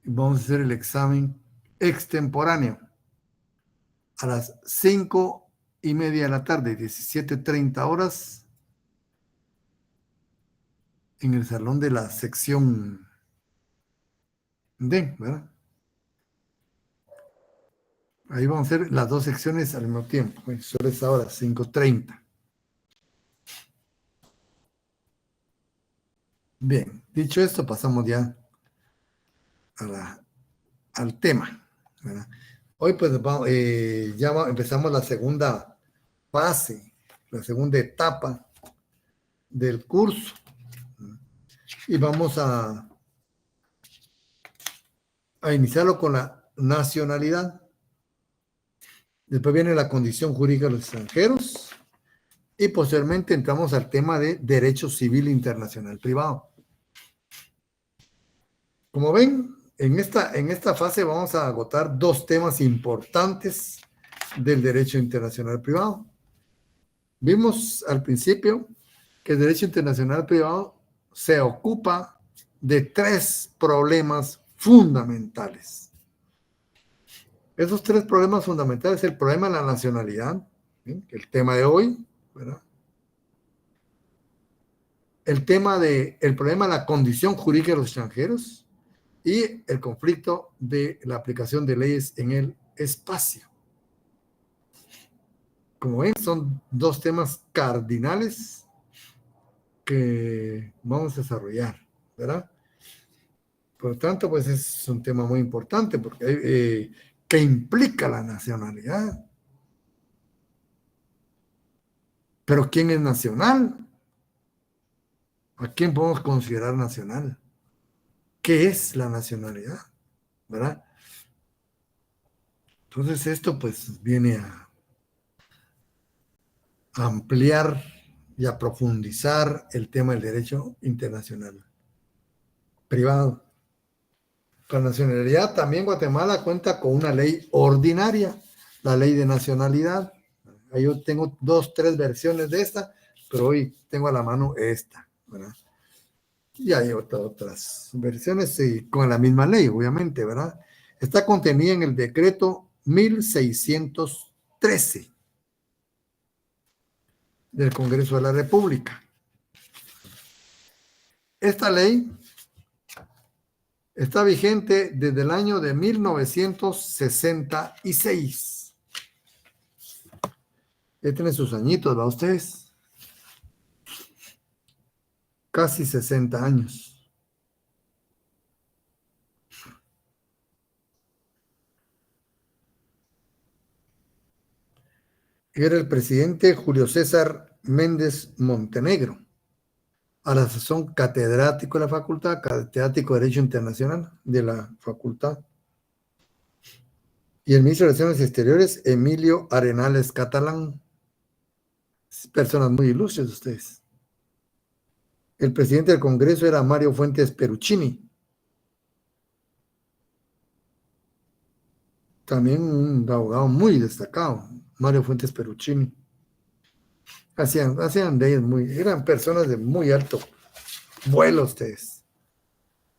Vamos a hacer el examen extemporáneo a las 5:30 de la tarde, 17:30 horas, en el salón de la sección D, ¿verdad? Ahí vamos a hacer las dos secciones al mismo tiempo. Solo es ahora, 5:30. Bien, dicho esto, pasamos ya al tema, ¿verdad? Hoy pues empezamos la segunda fase, la segunda etapa del curso, y vamos a iniciarlo con la nacionalidad. Después viene la condición jurídica de los extranjeros y posteriormente entramos al tema de derecho civil internacional privado. Como ven, en esta fase vamos a agotar dos temas importantes del derecho internacional privado. Vimos al principio que el derecho internacional privado se ocupa de tres problemas fundamentales. Esos tres problemas fundamentales: el problema de la nacionalidad, ¿sí?, el tema de hoy, ¿verdad? El problema de la condición jurídica de los extranjeros y el conflicto de la aplicación de leyes en el espacio. Como ven, son dos temas cardinales que vamos a desarrollar, ¿verdad? Por lo tanto, pues es un tema muy importante porque que implica la nacionalidad. Pero ¿quién es nacional? ¿A quién podemos considerar nacional? ¿Qué es la nacionalidad? ¿Verdad? Entonces esto pues viene a ampliar y a profundizar el tema del derecho internacional privado. Con nacionalidad también Guatemala cuenta con una ley ordinaria, la ley de nacionalidad. Ahí yo tengo 2, 3 versiones de esta, pero hoy tengo a la mano esta, ¿verdad? Y hay otras versiones con la misma ley, obviamente, ¿verdad? Está contenida en el decreto 1613 del Congreso de la República. Esta ley está vigente desde el año de 1966. Ya tienen sus añitos, ¿va ustedes? Casi 60 años. Era el presidente Julio César Méndez Montenegro, a la sazón catedrático de la facultad, catedrático de Derecho Internacional de la facultad. Y el ministro de Relaciones Exteriores, Emilio Arenales Catalán. Personas muy ilustres ustedes. El presidente del Congreso era Mario Fuentes Peruchini. También un abogado muy destacado, Mario Fuentes Peruchini. Hacían de ellos eran personas de muy alto vuelo ustedes.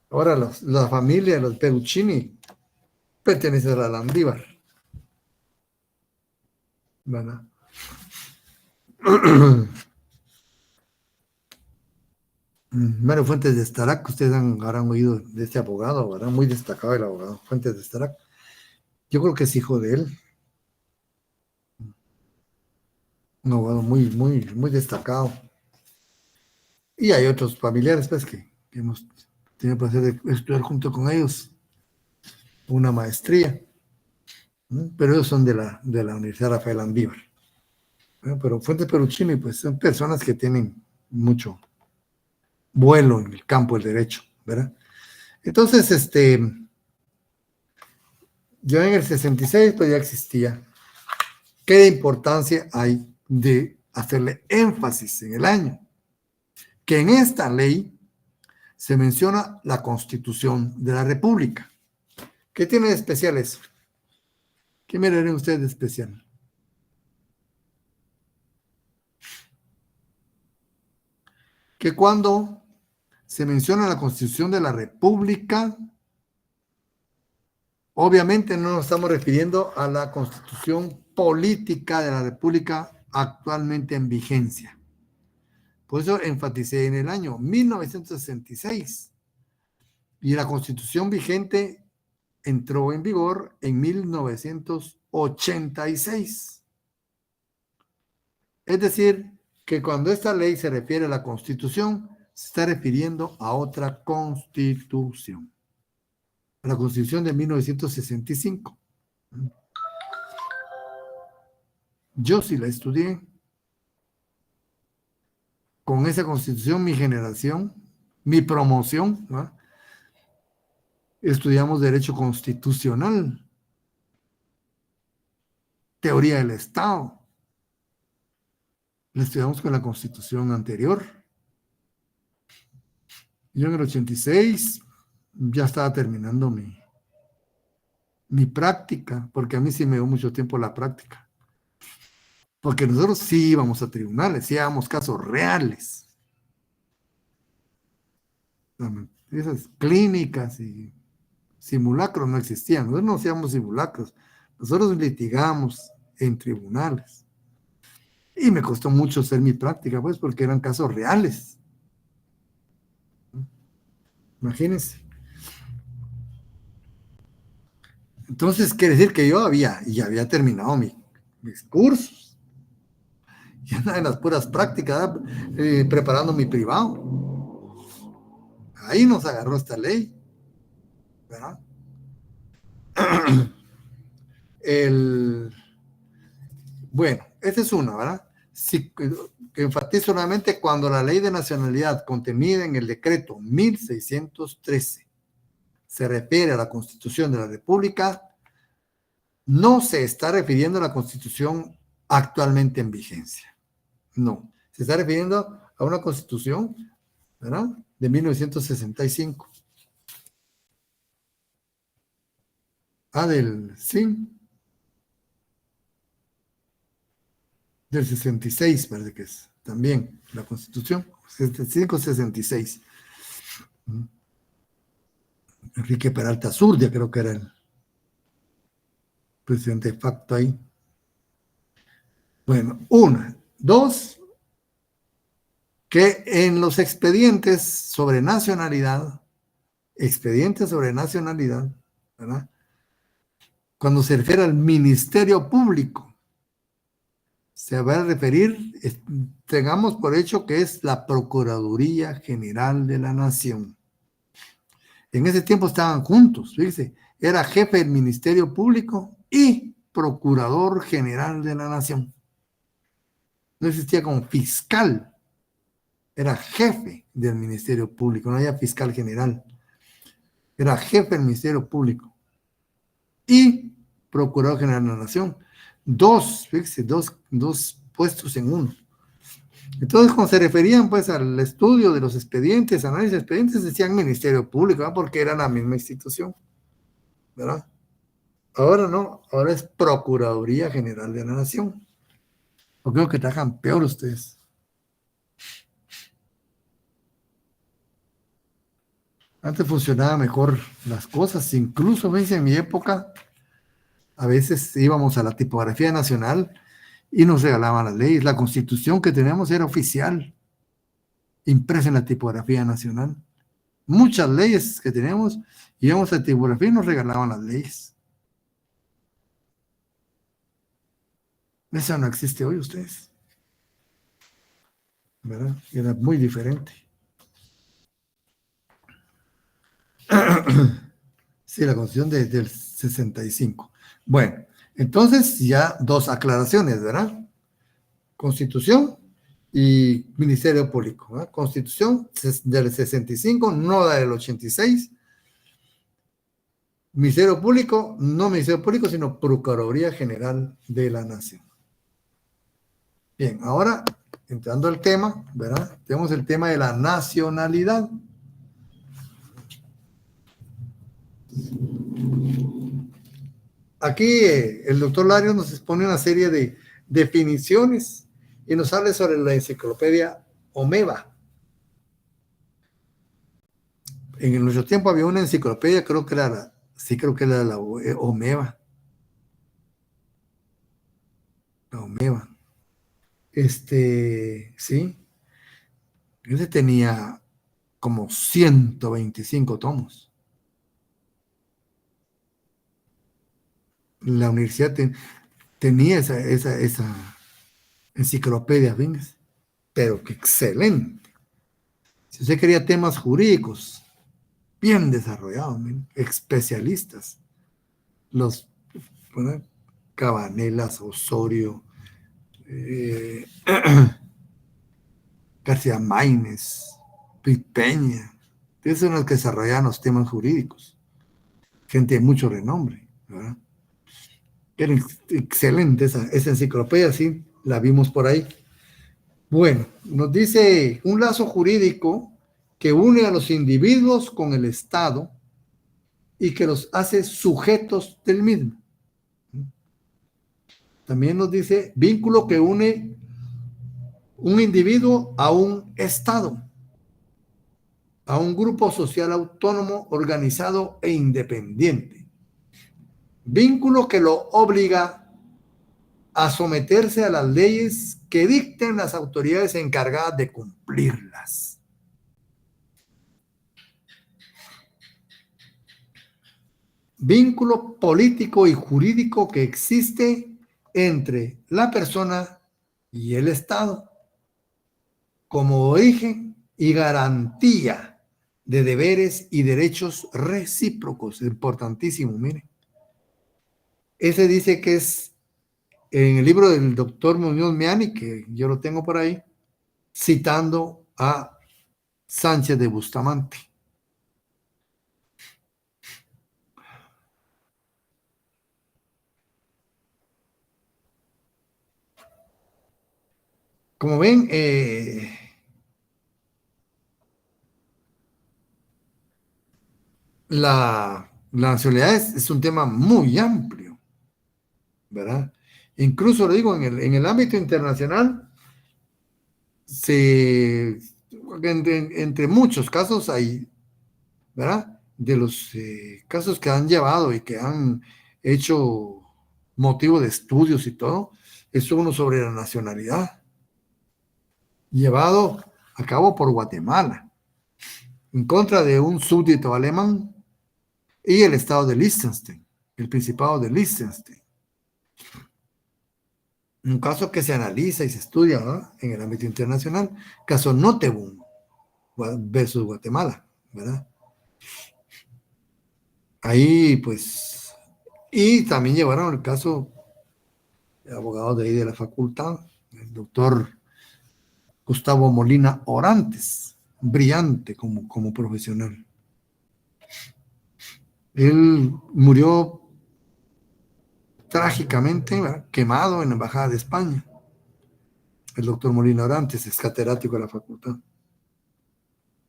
Ahora la familia de los Peruchini pertenece a la Landívar, ¿verdad? Mario Fuentes de Estarac, ustedes habrán oído de este abogado, ¿verdad? Muy destacado el abogado Fuentes de Estarac. Yo creo que es hijo de él. Un abogado muy, muy, muy destacado. Y hay otros familiares, pues, que hemos tenido el placer de estudiar junto con ellos una maestría. Pero ellos son de la Universidad Rafael Andívar. Pero Fuentes Peruchini, pues, son personas que tienen mucho vuelo en el campo del derecho, ¿verdad? Entonces, ya en el 66, pues ya existía. ¿Qué importancia hay de hacerle énfasis en el año? Que en esta ley se menciona la Constitución de la República. ¿Qué tiene de especial eso? ¿Qué mirarían ustedes de especial? Que cuando se menciona la Constitución de la República, Obviamente no nos estamos refiriendo a la Constitución política de la República actualmente en vigencia. Por eso enfaticé en el año 1966 y la Constitución vigente entró en vigor en 1986. Es decir, que cuando esta ley se refiere a la Constitución, se está refiriendo a otra Constitución, a la Constitución de 1965. Yo sí la estudié. Con esa Constitución, mi generación, mi promoción, ¿no? Estudiamos Derecho Constitucional, Teoría del Estado. La estudiamos con la Constitución anterior. Yo en el 86 ya estaba terminando mi práctica, porque a mí sí me dio mucho tiempo la práctica. Porque nosotros sí íbamos a tribunales, sí dábamos casos reales. Esas clínicas y simulacros no existían. Nosotros no hacíamos simulacros. Nosotros litigamos en tribunales. Y me costó mucho hacer mi práctica, pues, porque eran casos reales. Imagínense. Entonces, quiere decir que yo ya había terminado mis cursos. Ya en las puras prácticas, preparando mi privado. Ahí nos agarró esta ley, ¿verdad? Bueno, esta es una, ¿verdad? Sí, que enfatizo nuevamente cuando la ley de nacionalidad contenida en el decreto 1613 se refiere a la Constitución de la República, no se está refiriendo a la Constitución actualmente en vigencia. No, se está refiriendo a una Constitución, ¿verdad? De 1965. Sí, del 66, parece que es también la Constitución, 65-66. Enrique Peralta Zurdia creo que era el presidente de facto ahí. Bueno, una. Dos, que en los expedientes sobre nacionalidad, ¿verdad? Cuando se refiere al Ministerio Público, se va a referir, tengamos por hecho que es la Procuraduría General de la Nación. En ese tiempo estaban juntos, fíjese, era jefe del Ministerio Público y Procurador General de la Nación. No existía como fiscal, era jefe del Ministerio Público, no había fiscal general, era jefe del Ministerio Público y Procurador General de la Nación. Fíjese, dos puestos en uno. Entonces, cuando se referían pues al estudio de los expedientes, análisis de expedientes, decían Ministerio Público, ¿verdad? Porque era la misma institución, ¿verdad? Ahora no, ahora es Procuraduría General de la Nación. Yo creo que trabajan peor ustedes. Antes funcionaba mejor las cosas, incluso, fíjense, en mi época, a veces íbamos a la tipografía nacional y nos regalaban las leyes. La Constitución que teníamos era oficial, impresa en la tipografía nacional. Muchas leyes que teníamos, íbamos a la tipografía y nos regalaban las leyes. Eso no existe hoy, ustedes, ¿verdad? Era muy diferente. Sí, la Constitución del 65. Bueno, entonces ya dos aclaraciones, ¿verdad? Constitución y Ministerio Público, ¿verdad? Constitución del 65, no la del 86. Ministerio Público, no Ministerio Público, sino Procuraduría General de la Nación. Bien, ahora, entrando al tema, ¿verdad? Tenemos el tema de la nacionalidad. Aquí el doctor Larios nos expone una serie de definiciones y nos habla sobre la enciclopedia Omeva. En nuestro tiempo había una enciclopedia, creo que era Sí, creo que era la Omeva. La Omeva. Sí. Ese tenía como 125 tomos. La universidad tenía esa enciclopedia, ¿ves? Pero que excelente. Si usted quería temas jurídicos, bien desarrollados, ¿ven? Especialistas, los, bueno, Cabanelas, Osorio, eh, García Maínez, Peña, esos son los que desarrollaban los temas jurídicos, gente de mucho renombre, ¿verdad? Era excelente esa enciclopedia, sí, la vimos por ahí. Bueno, nos dice un lazo jurídico que une a los individuos con el Estado y que los hace sujetos del mismo. También nos dice vínculo que une un individuo a un Estado, a un grupo social autónomo, organizado e independiente. Vínculo que lo obliga a someterse a las leyes que dicten las autoridades encargadas de cumplirlas. Vínculo político y jurídico que existe entre la persona y el Estado como origen y garantía de deberes y derechos recíprocos. Importantísimo, miren. Ese dice que es en el libro del doctor Muñoz Miani, que yo lo tengo por ahí, citando a Sánchez de Bustamante. Como ven, la nacionalidad es un tema muy amplio, ¿verdad? Incluso, le digo, en el ámbito internacional, se, entre muchos casos hay, ¿verdad? De los casos que han llevado y que han hecho motivo de estudios y todo, es uno sobre la nacionalidad, llevado a cabo por Guatemala, en contra de un súbdito alemán y el estado de Liechtenstein, el Principado de Liechtenstein. Un caso que se analiza y se estudia, ¿verdad?, en el ámbito internacional, caso Nottebohm versus Guatemala, ¿verdad? Ahí, pues, y también llevaron el caso de abogados de ahí de la facultad, el doctor Gustavo Molina Orantes, brillante como profesional. Él murió trágicamente, ¿verdad?, quemado en la Embajada de España. El doctor Molina Orantes es catedrático de la facultad.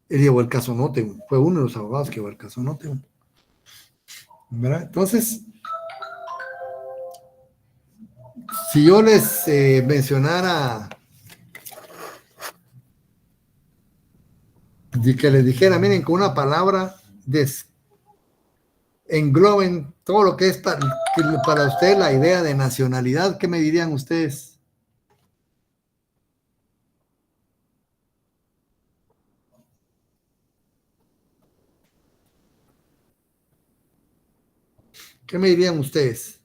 Él llevó el caso Nottebohm, fue uno de los abogados que llevó el caso Nottebohm, ¿verdad? Entonces, si yo les mencionara, que les dijera, miren, con una palabra engloben todo lo que es para usted la idea de nacionalidad, ¿qué me dirían ustedes? ¿Qué me dirían ustedes?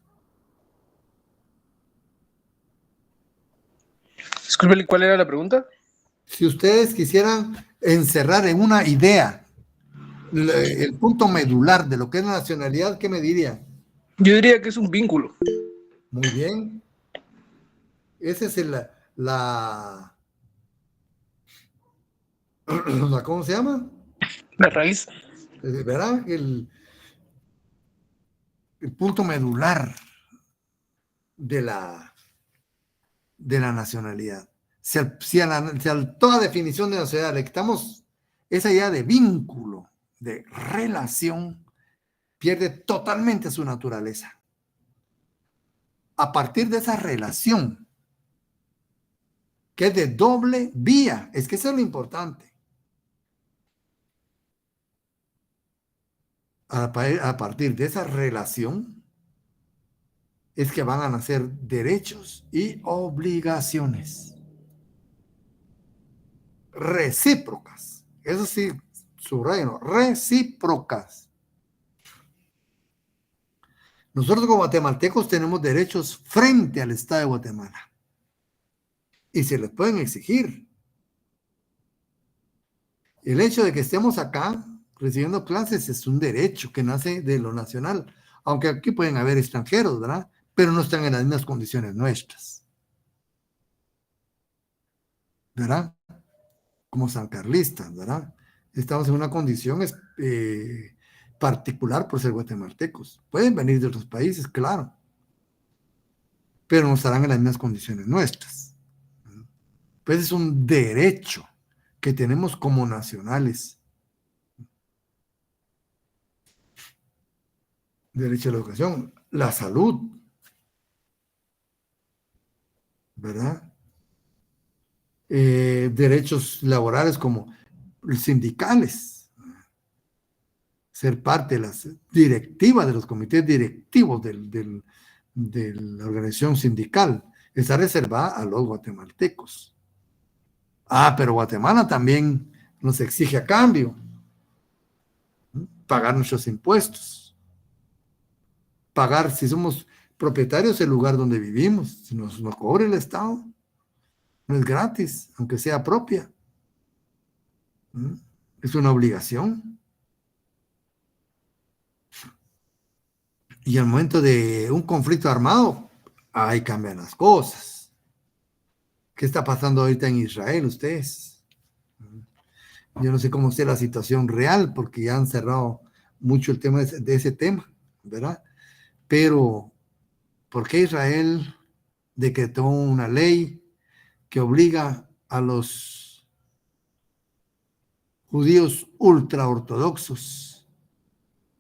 Disculpe, ¿cuál era la pregunta? Si ustedes quisieran encerrar en una idea el punto medular de lo que es la nacionalidad, ¿qué me dirían? Yo diría que es un vínculo. Muy bien. Esa es ¿cómo se llama? La raíz. ¿Verdad? El punto medular de la nacionalidad. Si a toda definición de nacionalidad le quitamos esa idea de vínculo, de relación, pierde totalmente su naturaleza. A partir de esa relación, que es de doble vía, es que eso es lo importante. a partir de esa relación es que van a nacer derechos y obligaciones recíprocas. Eso sí, subrayo, recíprocas. Nosotros como guatemaltecos tenemos derechos frente al Estado de Guatemala y se les pueden exigir. El hecho de que estemos acá recibiendo clases es un derecho que nace de lo nacional, aunque aquí pueden haber extranjeros, ¿verdad? Pero no están en las mismas condiciones nuestras, ¿verdad? Como sancarlistas, ¿verdad? Estamos en una condición particular por ser guatemaltecos. Pueden venir de otros países, claro, pero no estarán en las mismas condiciones nuestras. Pues es un derecho que tenemos como nacionales. Derecho a la educación, la salud, ¿verdad? Derechos laborales como sindicales, ser parte de las directivas, de los comités directivos de la organización sindical, está reservada a los guatemaltecos. Pero Guatemala también nos exige a cambio pagar nuestros impuestos, pagar si somos propietarios del lugar donde vivimos, si nos cobre el Estado, no es gratis, aunque sea propia. Es una obligación. Y al momento de un conflicto armado, ahí cambian las cosas. ¿Qué está pasando ahorita en Israel, ustedes? Yo no sé cómo esté la situación real, porque ya han cerrado mucho el tema de ese tema, ¿verdad? Pero, ¿por qué Israel decretó una ley que obliga a los judíos ultraortodoxos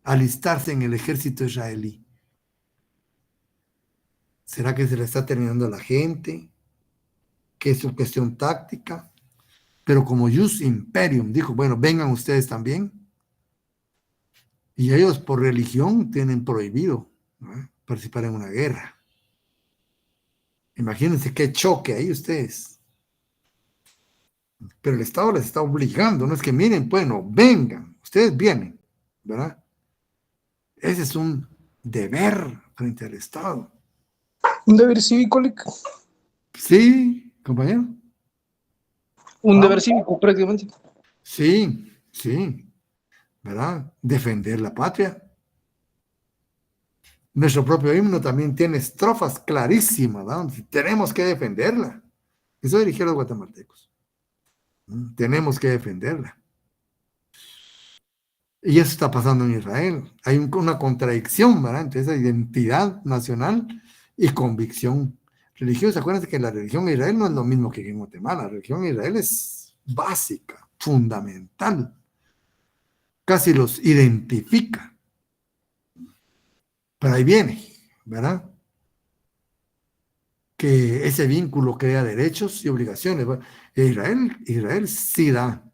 a alistarse en el ejército israelí? ¿Será que se le está terminando la gente? ¿Que es una cuestión táctica? Pero como Jus Imperium dijo, bueno, vengan ustedes también. Y ellos por religión tienen prohibido, ¿no?, participar en una guerra. Imagínense qué choque ahí ustedes. Pero el Estado les está obligando, no es que miren, bueno, vengan, ustedes vienen, ¿verdad? Ese es un deber frente al Estado. Un deber cívico, Lick. Sí, compañero. Un deber cívico, prácticamente. Sí, sí, ¿verdad? Defender la patria. Nuestro propio himno también tiene estrofas clarísimas, ¿verdad? Tenemos que defenderla. Eso dirigieron los guatemaltecos. Tenemos que defenderla. Y eso está pasando en Israel. Hay una contradicción, ¿verdad?, entre esa identidad nacional y convicción religiosa. Acuérdense que la religión en Israel no es lo mismo que en Guatemala. La religión en Israel es básica, fundamental. Casi los identifica. Pero ahí viene, ¿verdad?, que ese vínculo crea derechos y obligaciones. Bueno, Israel sí da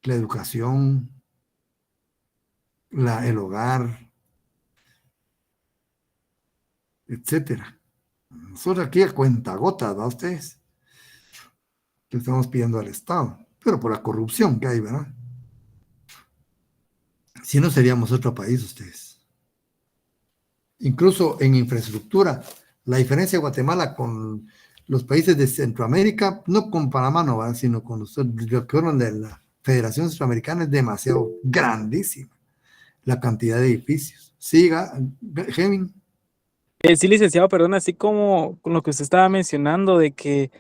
la educación, el hogar, etcétera. Nosotros aquí a cuentagotas, ¿verdad ustedes? Que estamos pidiendo al Estado, pero por la corrupción que hay, ¿verdad? Si no, seríamos otro país ustedes. Incluso en infraestructura, la diferencia de Guatemala con los países de Centroamérica, no con Panamá, no, ¿verdad?, sino con los que fueron de la Federación Centroamericana, es demasiado grandísima la cantidad de edificios. Siga, Gevin. Sí, licenciado, perdón, así como con lo que usted estaba mencionando de que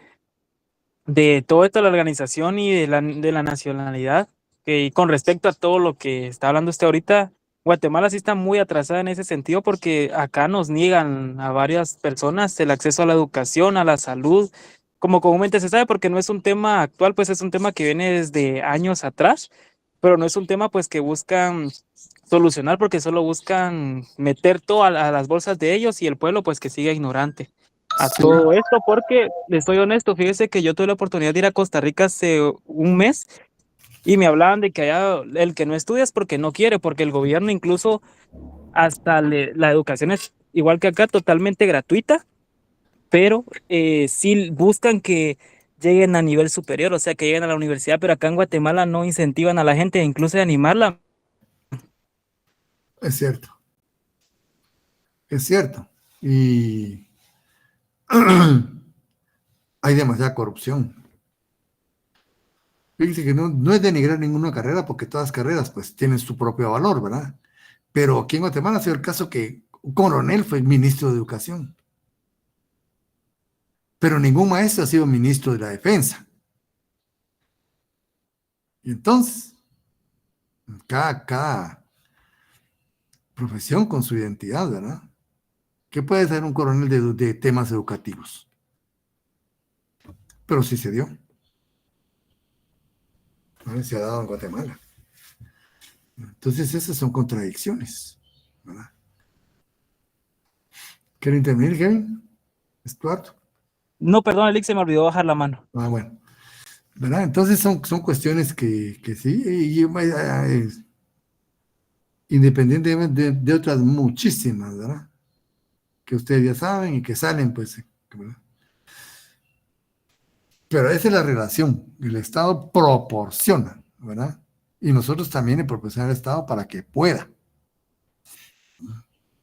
de todo esto de la organización y de la nacionalidad, y con respecto a todo lo que está hablando usted ahorita, Guatemala sí está muy atrasada en ese sentido porque acá nos niegan a varias personas el acceso a la educación, a la salud, como comúnmente se sabe, porque no es un tema actual, pues es un tema que viene desde años atrás, pero no es un tema pues que buscan solucionar porque solo buscan meter todo a las bolsas de ellos y el pueblo pues que siga ignorante a Sí, todo esto, porque les estoy honesto, fíjese que yo tuve la oportunidad de ir a Costa Rica hace un mes Y me hablaban de que allá el que no estudia es porque no quiere, porque el gobierno incluso hasta la educación es igual que acá, totalmente gratuita, pero sí buscan que lleguen a nivel superior, o sea, que lleguen a la universidad, pero acá en Guatemala no incentivan a la gente, incluso de animarla. Es cierto, es cierto. Y hay demasiada corrupción. Fíjense que no es denigrar ninguna carrera, porque todas las carreras pues tienen su propio valor, ¿verdad? Pero aquí en Guatemala ha sido el caso que un coronel fue ministro de Educación, pero ningún maestro ha sido ministro de la Defensa. Y entonces, cada profesión con su identidad, ¿verdad? ¿Qué puede ser un coronel de temas educativos? Pero sí se dio. ¿No? Se ha dado en Guatemala. Entonces esas son contradicciones, ¿verdad? ¿Quiere intervenir, Kevin? Estuardo. No, perdón, Alex, se me olvidó bajar la mano. Ah, bueno. ¿Verdad? Entonces son cuestiones que sí, independientemente de otras muchísimas, ¿verdad? Que ustedes ya saben y que salen, pues, ¿verdad? Pero esa es la relación. El Estado proporciona, ¿verdad? Y nosotros también le proporcionamos al Estado para que pueda.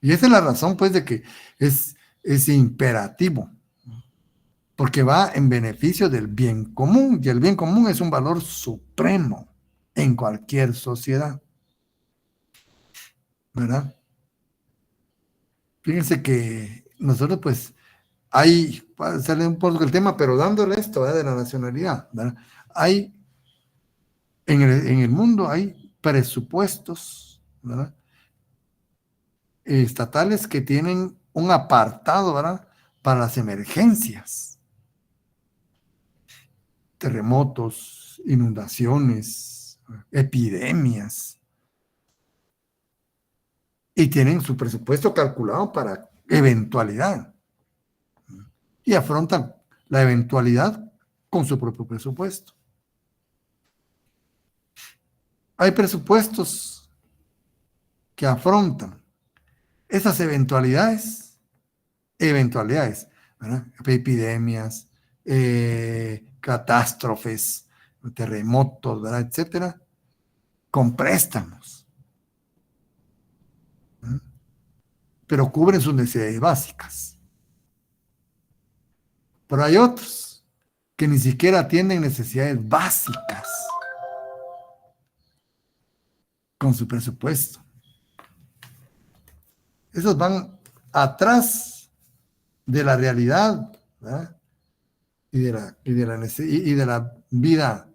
Y esa es la razón, pues, de que es imperativo, porque va en beneficio del bien común, y el bien común es un valor supremo en cualquier sociedad, ¿verdad? Fíjense que nosotros, pues, hay, sale un poco el tema, pero dándole esto, ¿verdad? De la nacionalidad, ¿verdad? Hay, en el mundo hay presupuestos, ¿verdad? Estatales que tienen un apartado, ¿verdad? Para las emergencias, terremotos, inundaciones, epidemias, y tienen su presupuesto calculado para eventualidad, y afrontan la eventualidad con su propio presupuesto. Hay presupuestos que afrontan esas eventualidades, ¿verdad? Epidemias, catástrofes, terremotos, ¿verdad? Etcétera, con préstamos, ¿verdad? Pero cubren sus necesidades básicas. Pero hay otros que ni siquiera atienden necesidades básicas con su presupuesto. Esos van atrás de la realidad, ¿verdad? Y de la vida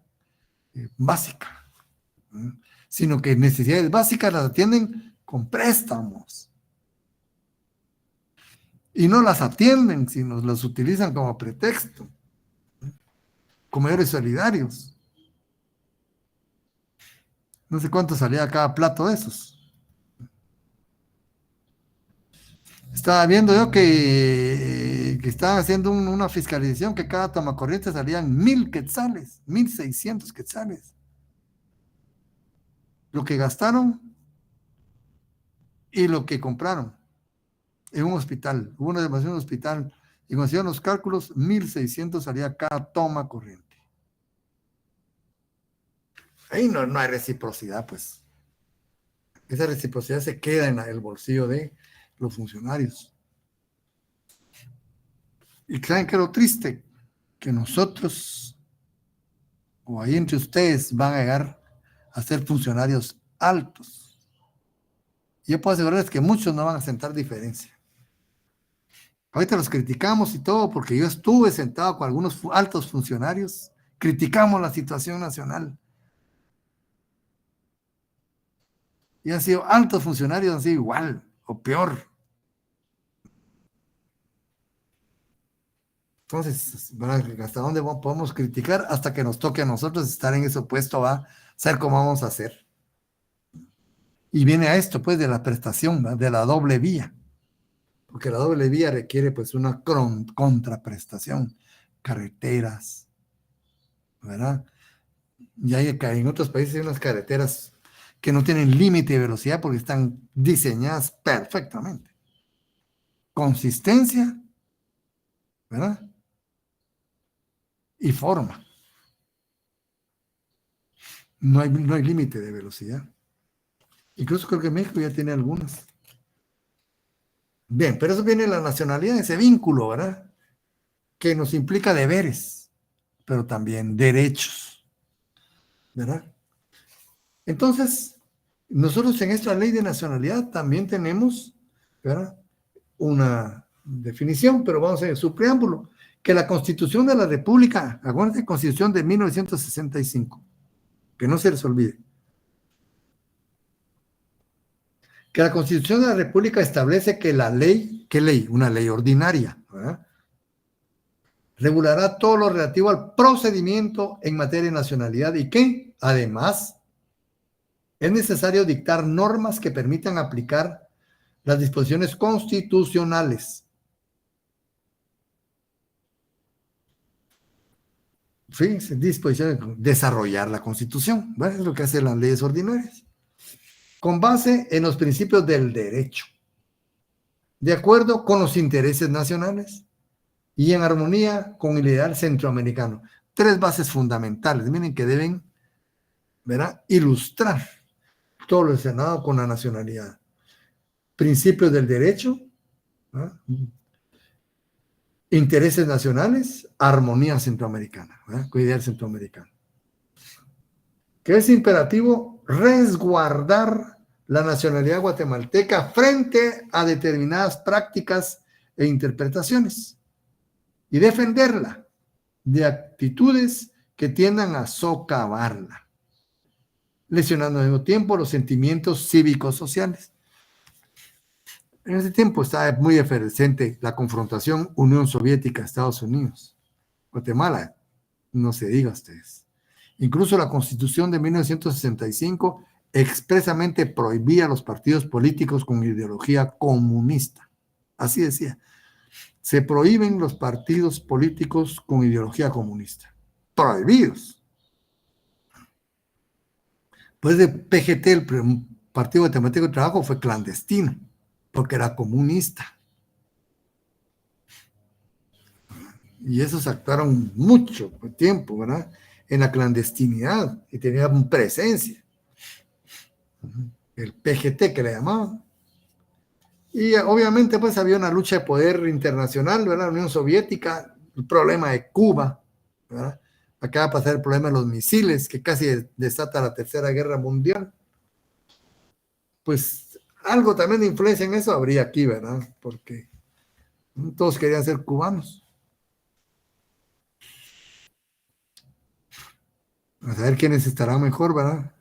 básica, ¿verdad? Sino que necesidades básicas las atienden con préstamos. Y no las atienden, sino las utilizan como pretexto. Comedores solidarios. No sé cuánto salía cada plato de esos. Estaba viendo yo que estaban haciendo una fiscalización que cada tomacorriente salían 1,000 quetzales, 1,600 quetzales. Lo que gastaron y lo que compraron en un hospital. Hubo una demasiado en un hospital y cuando hicieron los cálculos, 1,600 salía cada toma corriente. Ahí no hay reciprocidad, pues. Esa reciprocidad se queda en el bolsillo de los funcionarios. Y ¿saben qué es lo triste? Que nosotros, o ahí entre ustedes, van a llegar a ser funcionarios altos. Y yo puedo asegurarles que muchos no van a sentar diferencia. Ahorita los criticamos y todo, porque yo estuve sentado con algunos altos funcionarios, criticamos la situación nacional. Y han sido altos funcionarios, han sido igual o peor. Entonces, ¿hasta dónde podemos criticar? Hasta que nos toque a nosotros estar en ese puesto, va a ser cómo vamos a hacer. Y viene a esto, pues, de la prestación, ¿va? De la doble vía. Porque la doble vía requiere, pues, una contraprestación. Carreteras, ¿verdad? Y hay que en otros países hay unas carreteras que no tienen límite de velocidad porque están diseñadas perfectamente. Consistencia, ¿verdad? Y forma. No hay límite de velocidad. Incluso creo que México ya tiene algunas. Bien, pero eso viene de la nacionalidad, ese vínculo, ¿verdad? Que nos implica deberes, pero también derechos, ¿verdad? Entonces, nosotros en esta ley de nacionalidad también tenemos, ¿verdad?, una definición, pero vamos a ver su preámbulo, que la Constitución de la República, acuérdense, Constitución de 1965, que no se les olvide, que la Constitución de la República establece que la ley, ¿qué ley? Una ley ordinaria, ¿verdad?, regulará todo lo relativo al procedimiento en materia de nacionalidad y que, además, es necesario dictar normas que permitan aplicar las disposiciones constitucionales. Sí, disposiciones, desarrollar la Constitución, ¿verdad? Es lo que hacen las leyes ordinarias, con base en los principios del derecho, de acuerdo con los intereses nacionales y en armonía con el ideal centroamericano. Tres bases fundamentales, miren, que deben, ¿verdad?, ilustrar todo lo relacionado con la nacionalidad. Principios del derecho, ¿verdad?, intereses nacionales, armonía centroamericana, ¿verdad?, con ideal centroamericano. Que es imperativo resguardar la nacionalidad guatemalteca frente a determinadas prácticas e interpretaciones y defenderla de actitudes que tiendan a socavarla, lesionando al mismo tiempo los sentimientos cívicos sociales. En ese tiempo estaba muy efervescente la confrontación Unión Soviética-Estados Unidos. Guatemala, no se diga a ustedes. Incluso la Constitución de 1965 expresamente prohibía a los partidos políticos con ideología comunista. Así decía, se prohíben los partidos políticos con ideología comunista. Prohibidos. Pues de PGT, el Partido Guatemalteco de Trabajo, fue clandestino, porque era comunista. Y esos actuaron mucho tiempo, ¿verdad?, en la clandestinidad, y tenían presencia. El PGT, que le llamaban. Y obviamente pues había una lucha de poder internacional, ¿verdad?, la Unión Soviética, el problema de Cuba, ¿verdad?, acaba de pasar el problema de los misiles, que casi desata la Tercera Guerra Mundial. Pues algo también de influencia en eso habría aquí, ¿verdad?, porque todos querían ser cubanos. A saber quiénes estarán mejor, ¿verdad?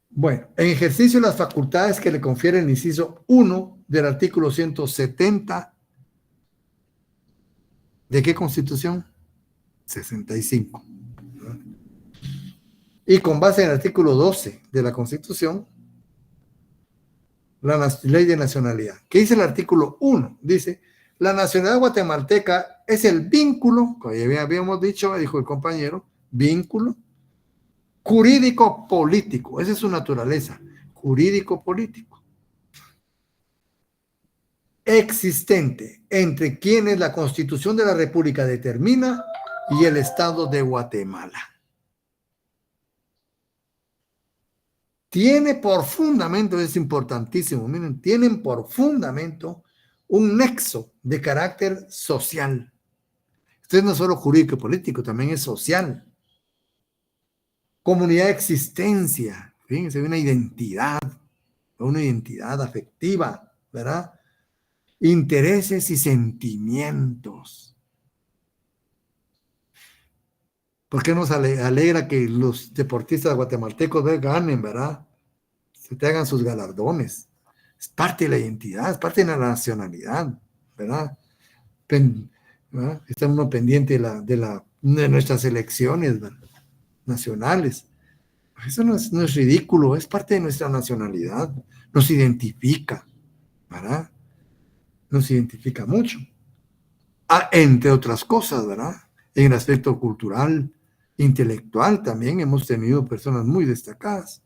Bueno, en ejercicio de las facultades que le confiere el inciso 1 del artículo 170, ¿de qué Constitución? 65. ¿Verdad? Y con base en el artículo 12 de la Constitución, la ley de nacionalidad. ¿Qué dice el artículo 1? Dice, la nacionalidad guatemalteca es el vínculo, como ya habíamos dicho, dijo el compañero, vínculo jurídico-político, esa es su naturaleza, jurídico-político, existente entre quienes la Constitución de la República determina y el Estado de Guatemala. Tiene por fundamento, es importantísimo, miren, tienen por fundamento un nexo de carácter social. Esto no es solo jurídico y político, también es social. Comunidad de existencia, fíjense, una identidad afectiva, ¿verdad? Intereses y sentimientos. ¿Por qué nos alegra que los deportistas guatemaltecos ganen, ¿verdad? Se te hagan sus galardones. Es parte de la identidad, es parte de la nacionalidad, ¿verdad? ¿Verdad? Está uno pendiente de nuestras elecciones, ¿verdad?, nacionales. Eso no es ridículo, es parte de nuestra nacionalidad. Nos identifica, ¿verdad? Nos identifica mucho. Entre otras cosas, ¿verdad? En el aspecto cultural, intelectual también hemos tenido personas muy destacadas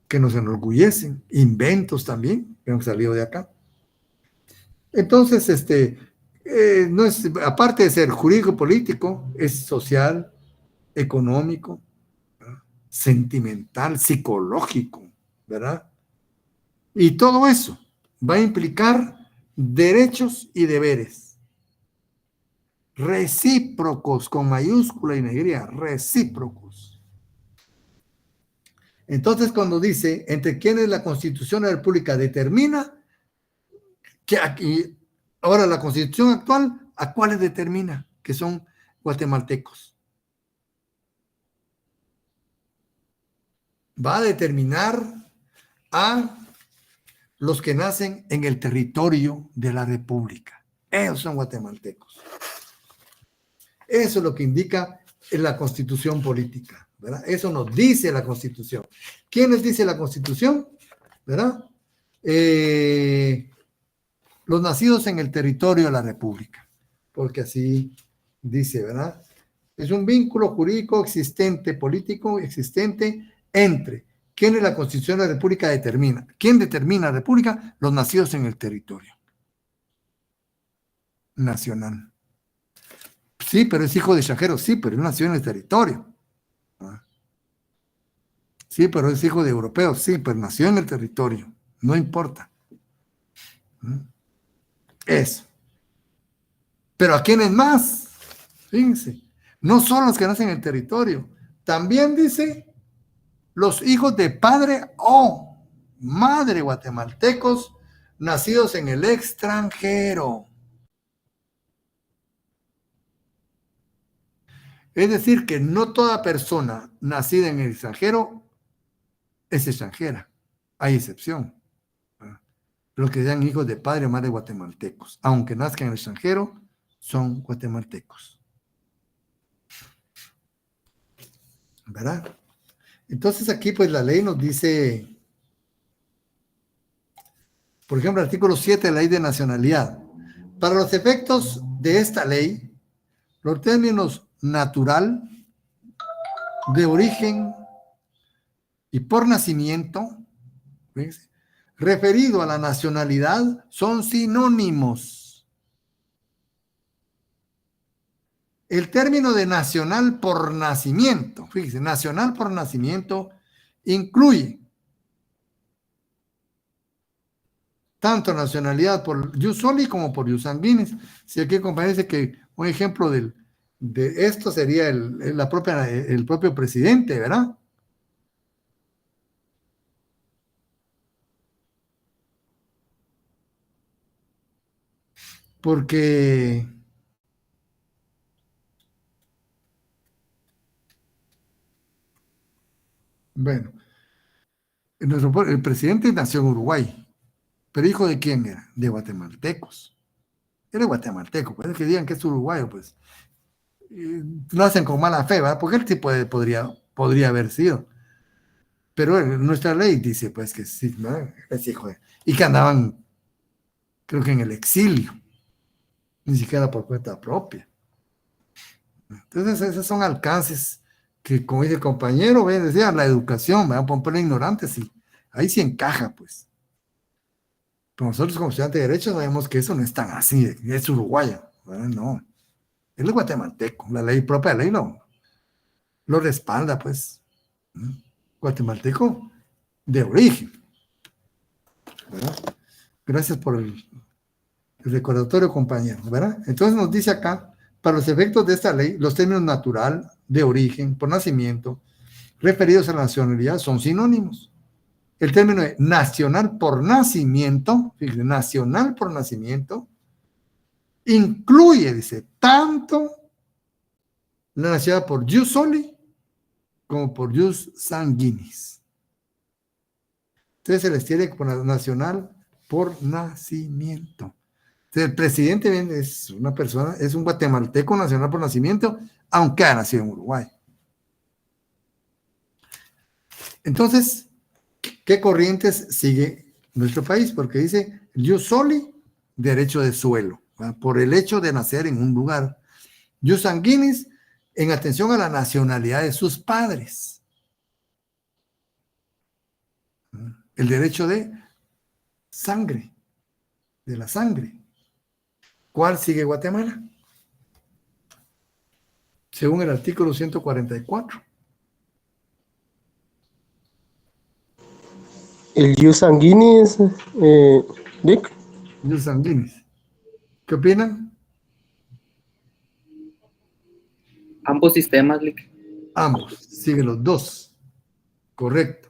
que nos enorgullecen, inventos también que han salido de acá. Entonces, no es, aparte de ser jurídico político, es social, económico, ¿verdad? Sentimental, psicológico, ¿verdad? Y todo eso va a implicar derechos y deberes recíprocos, con mayúscula y negrilla, recíprocos. Entonces, cuando dice entre quienes la Constitución de la República determina, que aquí, ahora la Constitución actual, ¿a cuáles determina? Que son guatemaltecos. Va a determinar a los que nacen en el territorio de la República. Ellos son guatemaltecos. Eso es lo que indica en la Constitución política, ¿verdad? Eso nos dice la Constitución. ¿Quién nos dice la Constitución? ¿Verdad? Los nacidos en el territorio de la República, porque así dice, ¿verdad? Es un vínculo jurídico existente, político existente entre quienes la Constitución de la República determina. ¿Quién determina la República? Los nacidos en el territorio nacional. Sí, pero es hijo de extranjero, sí, pero él nació en el territorio. Sí, pero es hijo de europeos, sí, pero nació en el territorio. No importa. Eso. Pero ¿a quiénes más? Fíjense, no son los que nacen en el territorio. También dice los hijos de padre o madre guatemaltecos nacidos en el extranjero. Es decir, que no toda persona nacida en el extranjero es extranjera. Hay excepción. Los que sean hijos de padre o madre guatemaltecos, aunque nazcan en el extranjero, son guatemaltecos. ¿Verdad? Entonces aquí pues la ley nos dice, por ejemplo, artículo 7 de la Ley de Nacionalidad. Para los efectos de esta ley, los términos natural, de origen y por nacimiento, ¿ves?, referido a la nacionalidad, son sinónimos. El término de nacional por nacimiento, fíjese, nacional por nacimiento incluye tanto nacionalidad por jus soli como por jus sanguinis. Si aquí parece que un ejemplo de esto sería el propio presidente, ¿verdad? Porque bueno, el presidente nació en Uruguay, pero ¿hijo de quién era? De guatemaltecos. Era guatemalteco, pues que digan que es uruguayo, pues lo hacen con mala fe, ¿verdad? Porque él sí podría haber sido. Pero nuestra ley dice, pues, que sí, ¿no? Es hijo de... Y que andaban, creo que en el exilio, ni siquiera por cuenta propia. Entonces, esos son alcances que, como dice el compañero, decía, la educación, ¿verdad? Por ejemplo, ignorantes, sí. Ahí sí encaja, pues. Pero nosotros como estudiantes de Derecho sabemos que eso no es tan así, es uruguayo, ¿verdad? No. Él es guatemalteco, la ley propia de ley lo respalda, pues. Guatemalteco de origen, ¿verdad? Gracias por el recordatorio, compañero, ¿verdad? Entonces nos dice acá, para los efectos de esta ley, los términos natural, de origen, por nacimiento, referidos a la nacionalidad, son sinónimos. El término de nacional por nacimiento, fíjense, nacional por nacimiento, incluye, dice, tanto la nacionalidad por jus soli como por jus sanguinis. Entonces se les tiene por nacional por nacimiento. Entonces, el presidente es una persona, es un guatemalteco nacional por nacimiento, aunque ha nacido en Uruguay. Entonces, ¿qué corrientes sigue nuestro país? Porque dice jus soli, derecho de suelo, ¿verdad? Por el hecho de nacer en un lugar. Jus sanguinis, en atención a la nacionalidad de sus padres. El derecho de sangre, de la sangre. ¿Cuál sigue Guatemala? Según el artículo 144. El jus sanguinis, Vic. Jus sanguinis. ¿Qué opinan? Ambos sistemas, Lick. Ambos, siguen los dos. Correcto.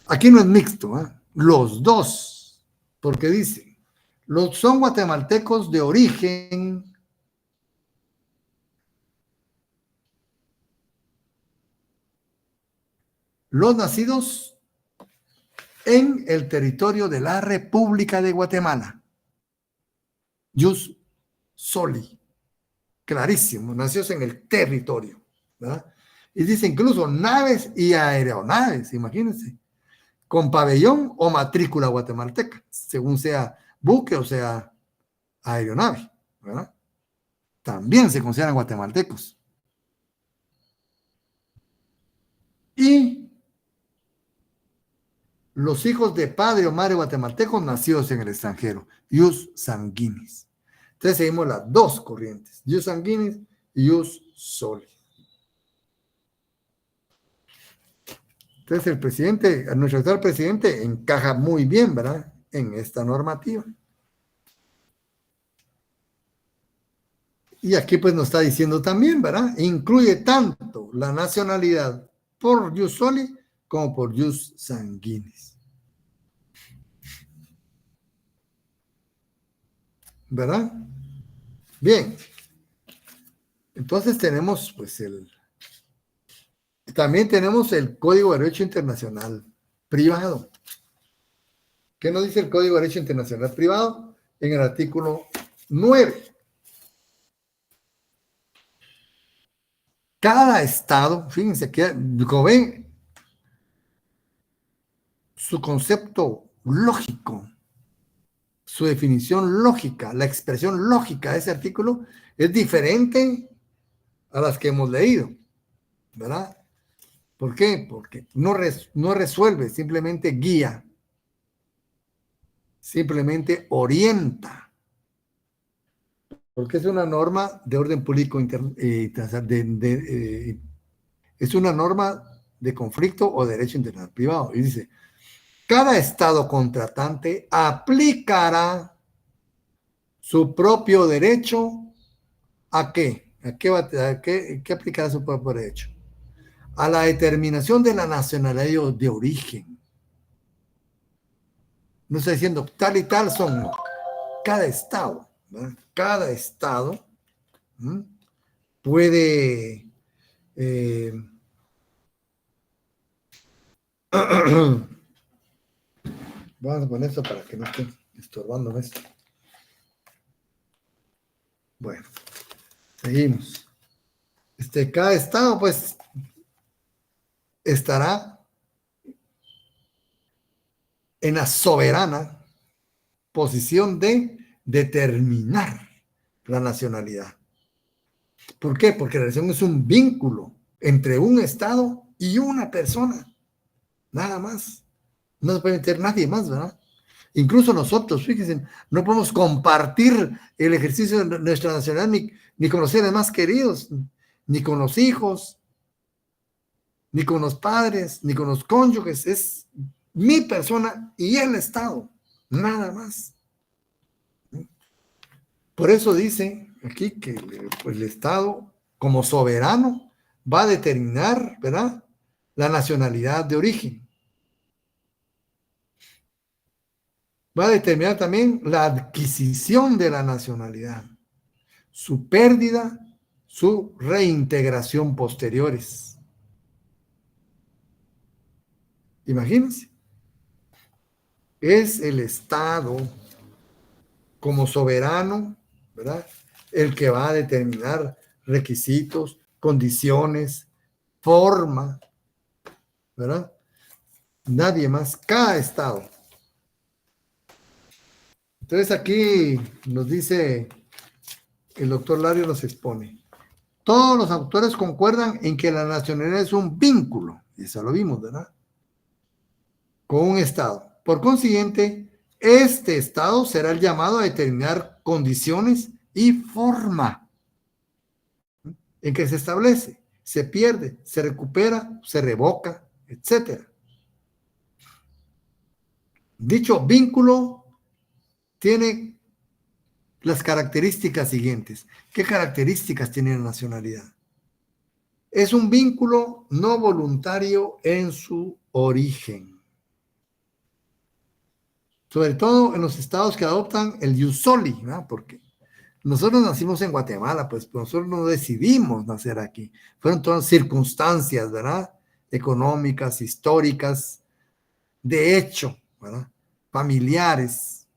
Aquí no es mixto, ¿eh? Los dos, porque dice, son guatemaltecos de origen los nacidos en el territorio de la República de Guatemala. Jus soli. Clarísimo, nacidos en el territorio, ¿verdad? Y dice incluso naves y aeronaves, imagínense, con pabellón o matrícula guatemalteca, según sea buque o sea aeronave, ¿verdad? También se consideran guatemaltecos. Y los hijos de padre o madre guatemaltecos nacidos en el extranjero, jus sanguinis. Entonces seguimos las dos corrientes, jus sanguinis y jus soli. Entonces el presidente, nuestro actual presidente, encaja muy bien, ¿verdad?, en esta normativa. Y aquí pues nos está diciendo también, ¿verdad?, incluye tanto la nacionalidad por jus soli como por jus sanguinis. ¿Verdad? Bien. Entonces tenemos pues también tenemos el Código de Derecho Internacional Privado. ¿Qué nos dice el Código de Derecho Internacional Privado? En el artículo 9. Cada estado, fíjense que, como ven, su concepto lógico, su definición lógica, la expresión lógica de ese artículo es diferente a las que hemos leído, ¿verdad? ¿Por qué? Porque no resuelve, simplemente guía, simplemente orienta, porque es una norma de orden público, es una norma de conflicto o derecho internacional privado, y dice, cada estado contratante aplicará su propio derecho ¿a qué? ¿A qué aplicará su propio derecho? A la determinación de la nacionalidad de origen. No está diciendo tal y tal son, no. Cada estado, ¿verdad? Cada estado puede vamos a poner esto para que no esté estorbando esto. Bueno, seguimos. Cada estado pues estará en la soberana posición de determinar la nacionalidad. ¿Por qué? Porque la nación es un vínculo entre un estado y una persona. Nada más. No se puede meter nadie más, ¿verdad? Incluso nosotros, fíjense, no podemos compartir el ejercicio de nuestra nacionalidad ni con los seres más queridos, ni con los hijos, ni con los padres, ni con los cónyuges. Es mi persona y el Estado, nada más. Por eso dice aquí que pues, el Estado, como soberano, va a determinar, ¿verdad?, la nacionalidad de origen. Va a determinar también la adquisición de la nacionalidad, su pérdida, su reintegración posteriores. Imagínense. Es el Estado como soberano, ¿verdad?, el que va a determinar requisitos, condiciones, forma, ¿verdad? Nadie más, cada estado. Entonces aquí nos dice, el doctor Lario nos expone. Todos los autores concuerdan en que la nacionalidad es un vínculo, y eso lo vimos, ¿verdad? Con un Estado. Por consiguiente, este Estado será el llamado a determinar condiciones y forma en que se establece, se pierde, se recupera, se revoca, etc. Dicho vínculo tiene las características siguientes. ¿Qué características tiene la nacionalidad? Es un vínculo no voluntario en su origen. Sobre todo en los estados que adoptan el ius soli, ¿verdad? Porque nosotros nacimos en Guatemala, pues nosotros no decidimos nacer aquí. Fueron todas circunstancias, ¿verdad? Económicas, históricas, de hecho, ¿verdad? Familiares.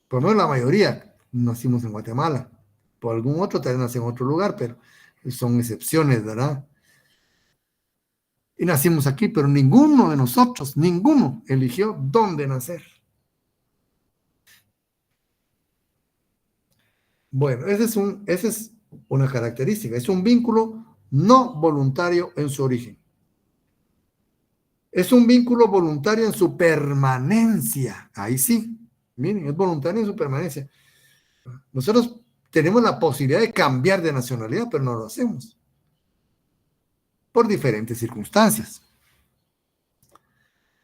Por no la mayoría nacimos en Guatemala. Por algún otro tal vez nací en otro lugar, pero son excepciones, ¿verdad? Y nacimos aquí, pero ninguno de nosotros, ninguno eligió dónde nacer. Bueno, esa es una característica, es un vínculo no voluntario en su origen. Es un vínculo voluntario en su permanencia. Ahí sí, miren, es voluntario en su permanencia. Nosotros tenemos la posibilidad de cambiar de nacionalidad, pero no lo hacemos. Por diferentes circunstancias.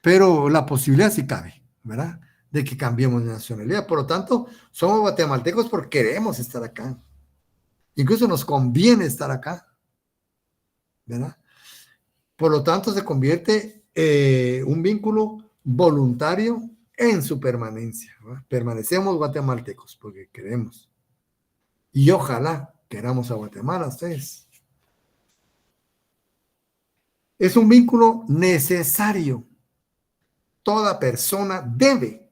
Pero la posibilidad sí cabe, ¿verdad? De que cambiemos de nacionalidad. Por lo tanto, somos guatemaltecos porque queremos estar acá. Incluso nos conviene estar acá, ¿verdad? Por lo tanto, se convierte un vínculo voluntario en su permanencia, ¿verdad? Permanecemos guatemaltecos porque queremos. Y ojalá queramos a Guatemala, ustedes. Es un vínculo necesario. Toda persona debe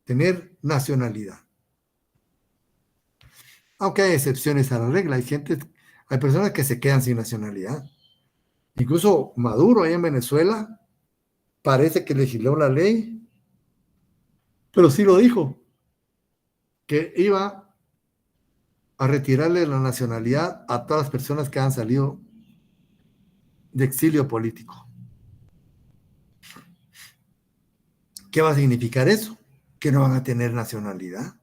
tener nacionalidad. Aunque hay excepciones a la regla, hay personas que se quedan sin nacionalidad. Incluso Maduro, ahí en Venezuela, parece que legisló la ley, pero sí lo dijo, que iba a retirarle la nacionalidad a todas las personas que han salido de exilio político. ¿Qué va a significar eso? Que no van a tener nacionalidad.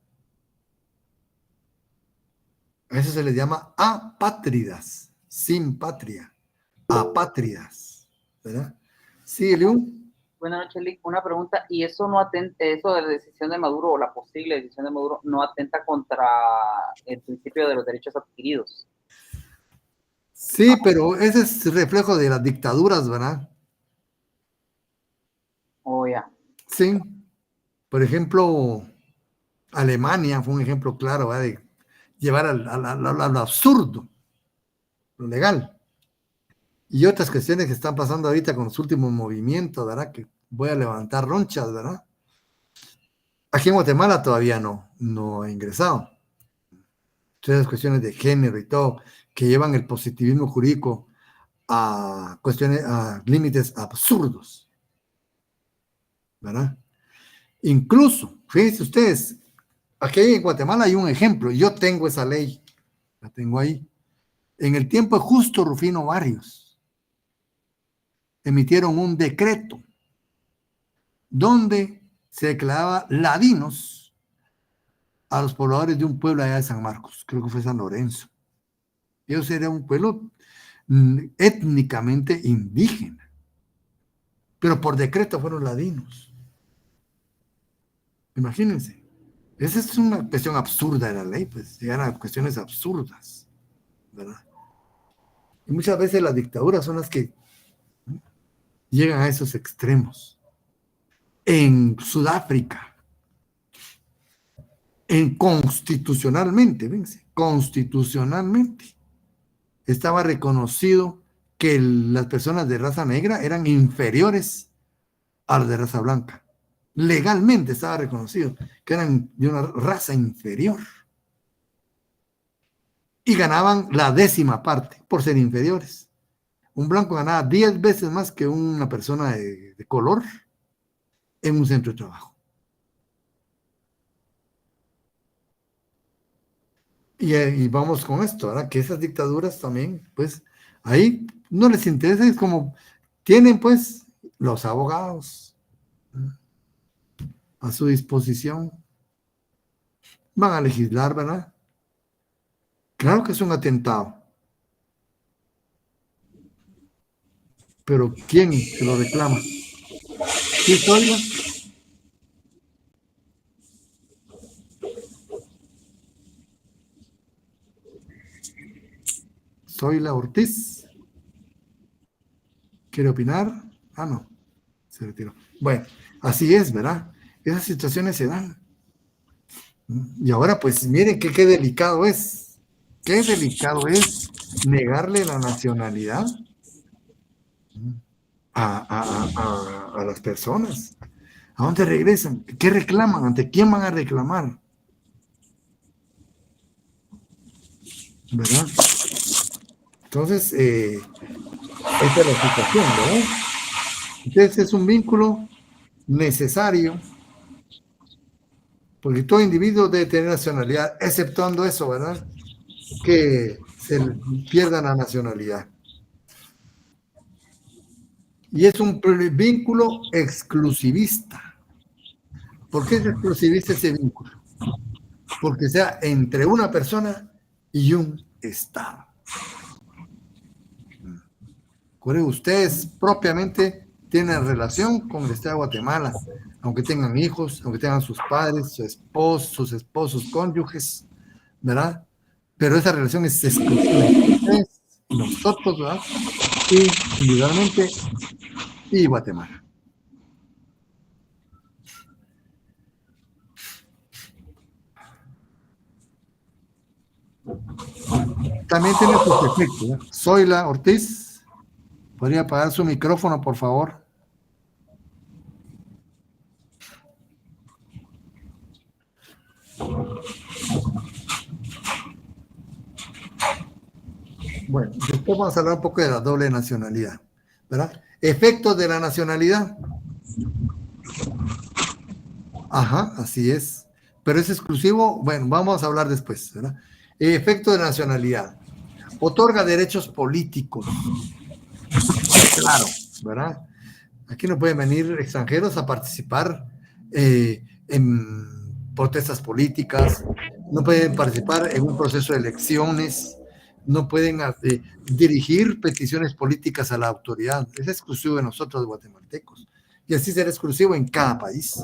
A eso se les llama apátridas, sin patria, apátridas, ¿verdad? Sí, León. Buenas noches, Lick. Una pregunta, ¿y eso no atenta, eso de la decisión de Maduro o la posible decisión de Maduro no atenta contra el principio de los derechos adquiridos? Sí, pero ese es reflejo de las dictaduras, ¿verdad? Oh, ya. Sí. Por ejemplo, Alemania fue un ejemplo claro, ¿verdad? De llevar a lo absurdo, lo legal. Y otras cuestiones que están pasando ahorita con los últimos movimientos, ¿verdad? Que voy a levantar ronchas, ¿verdad? Aquí en Guatemala todavía no ha ingresado. Todas las cuestiones de género y todo, que llevan el positivismo jurídico a cuestiones, a límites absurdos, ¿verdad? Incluso, fíjense ustedes, aquí en Guatemala hay un ejemplo, yo tengo esa ley, la tengo ahí. En el tiempo de Justo Rufino Barrios, emitieron un decreto donde se declaraba ladinos a los pobladores de un pueblo allá de San Marcos, creo que fue San Lorenzo. Ellos eran un pueblo étnicamente indígena, pero por decreto fueron ladinos. Imagínense. Esa es una cuestión absurda de la ley, pues llegan a cuestiones absurdas, ¿verdad? Y muchas veces las dictaduras son las que llegan a esos extremos. En Sudáfrica, constitucionalmente, estaba reconocido que las personas de raza negra eran inferiores a las de raza blanca. Legalmente estaba reconocido que eran de una raza inferior. Y ganaban la 10ª parte por ser inferiores. Un blanco ganaba 10 veces más que una persona de color en un centro de trabajo. Y vamos con esto, ¿verdad? Que esas dictaduras también, pues, ahí no les interesa, es como tienen, pues, los abogados a su disposición. Van a legislar, ¿verdad? Claro que es un atentado. Pero ¿quién se lo reclama? ¿Sí, Zoila? Zoila Ortiz. ¿Quiere opinar? Ah, no. Se retiró. Bueno, así es, ¿verdad? Esas situaciones se dan. Y ahora, pues, miren qué delicado es. Qué delicado es negarle la nacionalidad a las personas. ¿A dónde regresan? ¿Qué reclaman? ¿Ante quién van a reclamar? ¿Verdad? Entonces, esta es la situación, ¿verdad? Entonces es un vínculo necesario, porque todo individuo debe tener nacionalidad, exceptuando eso, ¿verdad? Que se pierda la nacionalidad. Y es un vínculo exclusivista. ¿Por qué es exclusivista ese vínculo? Porque sea entre una persona y un Estado. Ustedes propiamente tienen relación con el Estado de Guatemala, aunque tengan hijos, aunque tengan sus padres, sus esposos, cónyuges, ¿verdad? Pero esa relación es exclusiva entre ustedes y nosotros, ¿verdad? Y individualmente y Guatemala. También tiene sus efectos, ¿no? Zoila Ortiz, ¿podría apagar su micrófono, por favor? Bueno, después vamos a hablar un poco de la doble nacionalidad, ¿verdad? Efectos de la nacionalidad. Ajá, así es. Pero es exclusivo, bueno, vamos a hablar después, ¿verdad? Efecto de la nacionalidad. Otorga derechos políticos. Claro, ¿verdad? Aquí no pueden venir extranjeros a participar en protestas políticas, no pueden participar en un proceso de elecciones, no pueden dirigir peticiones políticas a la autoridad. Es exclusivo de nosotros, guatemaltecos. Y así será exclusivo en cada país.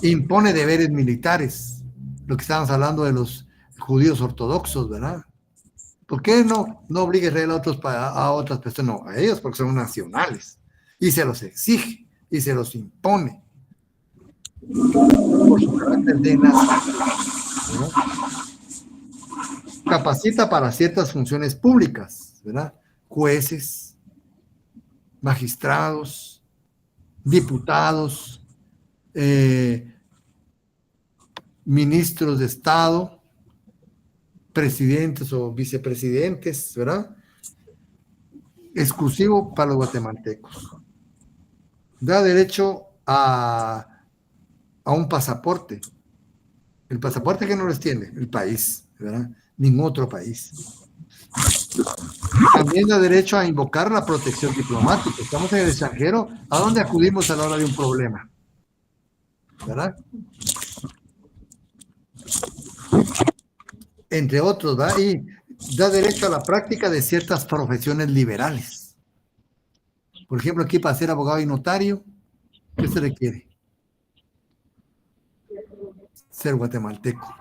Impone deberes militares, lo que estábamos hablando de los judíos ortodoxos, ¿verdad? ¿Por qué no obliga a Israel a otras personas? No, a ellos porque son nacionales. Y se los exige, y se los impone. Por su carácter de nación, ¿verdad? Capacita para ciertas funciones públicas, ¿verdad? Jueces, magistrados, diputados, ministros de Estado, presidentes o vicepresidentes, ¿verdad? Exclusivo para los guatemaltecos. Da derecho a un pasaporte. El pasaporte que no les tiene el país, ¿verdad? Ningún otro país. También da derecho a invocar la protección diplomática. Estamos en el extranjero, ¿a dónde acudimos a la hora de un problema? ¿Verdad? Entre otros, ¿verdad? Y da derecho a la práctica de ciertas profesiones liberales. Por ejemplo, aquí para ser abogado y notario, ¿qué se requiere? Ser guatemalteco,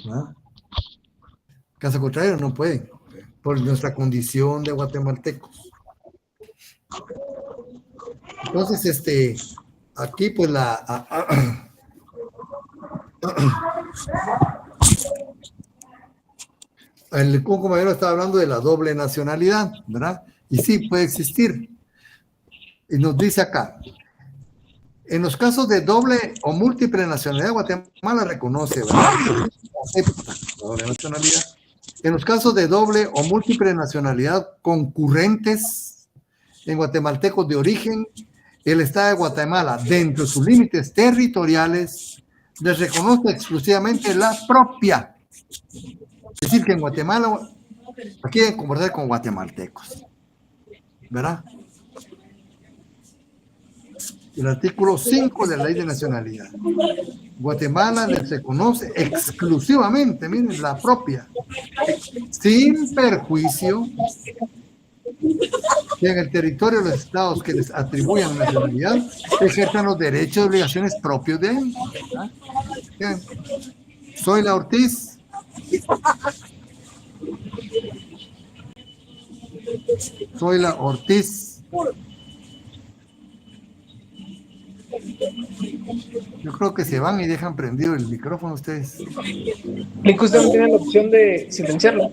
¿verdad? Caso contrario, no pueden, por nuestra condición de guatemaltecos. Entonces, aquí pues el compañero está hablando de la doble nacionalidad, ¿verdad? Y sí, puede existir. Y nos dice acá, en los casos de doble o múltiple nacionalidad, Guatemala reconoce, ¿verdad? Acepta la doble nacionalidad. En los casos de doble o múltiple nacionalidad concurrentes en guatemaltecos de origen, el Estado de Guatemala, dentro de sus límites territoriales, les reconoce exclusivamente la propia Es decir, que en Guatemala, aquí hay que conversar con guatemaltecos, ¿verdad? El artículo 5 de la Ley de Nacionalidad. Guatemala les reconoce exclusivamente, miren, la propia, sin perjuicio que en el territorio de los estados que les atribuyan nacionalidad ejerzan los derechos y obligaciones propios de ellos. Bien. Soy la Ortiz. Soy la Ortiz. Yo creo que se van y dejan prendido el micrófono ustedes. Clic, usted no tiene la opción de silenciarlo.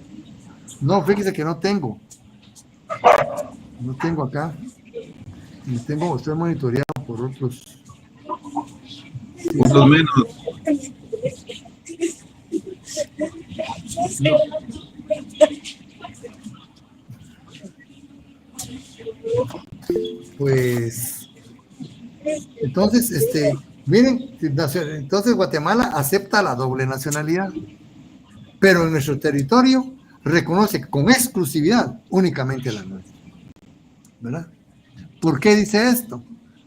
No, fíjese que no tengo. No tengo acá. Estoy monitoreado por otros. Los menos. No. Pues entonces, miren, entonces Guatemala acepta la doble nacionalidad, pero en nuestro territorio reconoce con exclusividad únicamente la nuestra, ¿verdad? ¿Por qué dice esto?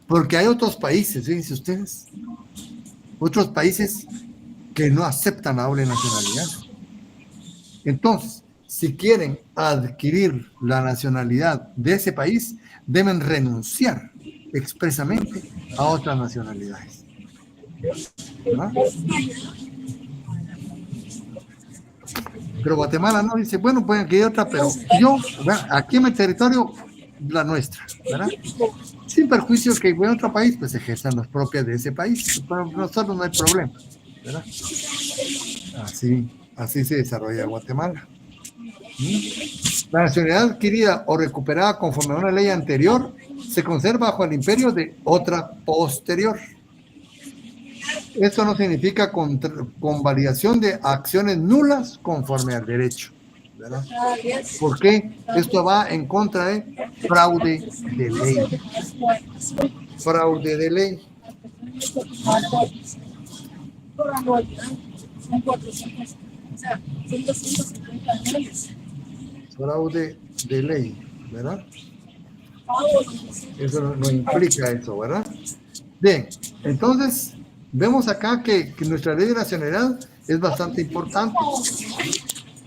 Porque hay otros países, fíjense ustedes, otros países que no aceptan la doble nacionalidad. Entonces, si quieren adquirir la nacionalidad de ese país, deben renunciar expresamente a otras nacionalidades, ¿verdad? Pero Guatemala no dice, bueno, pueden adquirir otra, pero yo, aquí en mi territorio, la nuestra, ¿verdad? Sin perjuicio que en otro país, pues ejerzan las propias de ese país. Para nosotros no hay problema, ¿verdad? Así se desarrolla Guatemala. La nacionalidad adquirida o recuperada conforme a una ley anterior se conserva bajo el imperio de otra posterior. Esto no significa convalidación de acciones nulas conforme al derecho, ¿verdad? Porque esto va en contra de fraude de ley. Fraude de ley. Fraude de ley, ¿verdad? Eso no implica eso, ¿verdad? Bien, entonces vemos acá que nuestra ley de nacionalidad es bastante importante.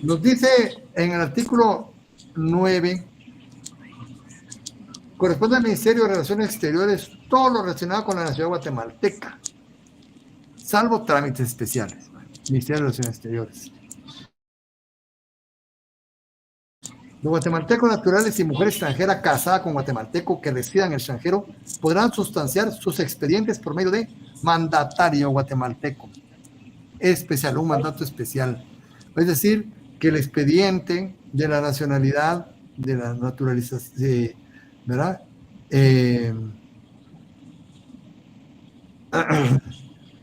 Nos dice en el artículo 9, corresponde al Ministerio de Relaciones Exteriores todo lo relacionado con la nacionalidad guatemalteca, salvo trámites especiales. Ministerio de Relaciones Exteriores. Los guatemaltecos naturales y mujer extranjera casada con guatemalteco que resida en el extranjero podrán sustanciar sus expedientes por medio de mandatario guatemalteco especial, un mandato especial. Es decir, que el expediente de la nacionalidad, de la naturalización, ¿verdad?